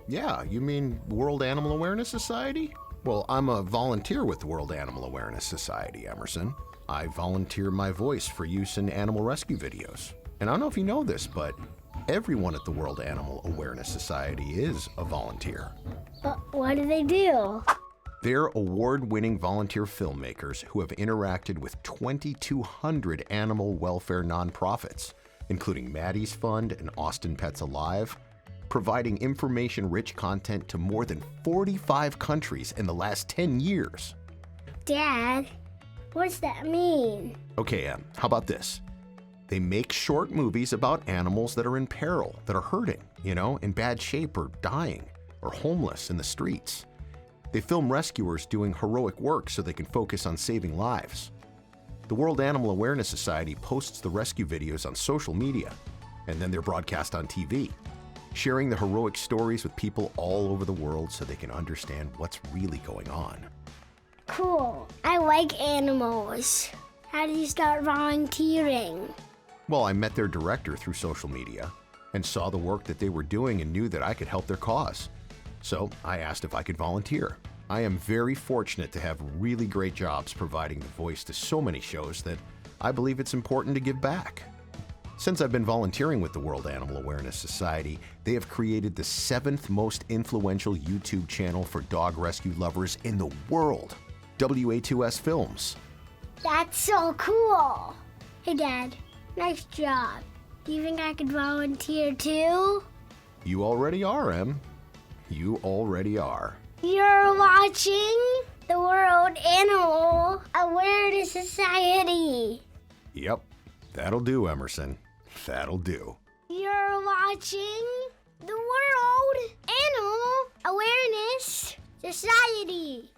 Speaker 1: Yeah, you mean World Animal Awareness Society? Well, I'm a volunteer with the World Animal Awareness Society, Emerson. I volunteer my voice for use in animal rescue videos. And I don't know if you know this, but everyone at the World Animal Awareness Society is a volunteer.
Speaker 11: But what do they do?
Speaker 1: They're award-winning volunteer filmmakers who have interacted with 2,200 animal welfare nonprofits, including Maddie's Fund and Austin Pets Alive, providing information-rich content to more than 45 countries in the last 10 years.
Speaker 11: Dad, what does that mean?
Speaker 1: Okay, Em, how about this? They make short movies about animals that are in peril, that are hurting, in bad shape or dying, or homeless in the streets. They film rescuers doing heroic work so they can focus on saving lives. The World Animal Awareness Society posts the rescue videos on social media, and then they're broadcast on TV, sharing the heroic stories with people all over the world so they can understand what's really going on.
Speaker 11: Cool. I like animals. How do you start volunteering?
Speaker 1: Well, I met their director through social media and saw the work that they were doing and knew that I could help their cause. So I asked if I could volunteer. I am very fortunate to have really great jobs providing the voice to so many shows that I believe it's important to give back. Since I've been volunteering with the World Animal Awareness Society, they have created the 7th most influential YouTube channel for dog rescue lovers in the world, WA2S Films.
Speaker 11: That's so cool. Hey, Dad, nice job. Do you think I could volunteer too?
Speaker 1: You already are, Em. You already are.
Speaker 11: You're watching the World Animal Awareness Society.
Speaker 1: Yep, that'll do, Emerson. That'll do.
Speaker 11: You're watching the World Animal Awareness Society.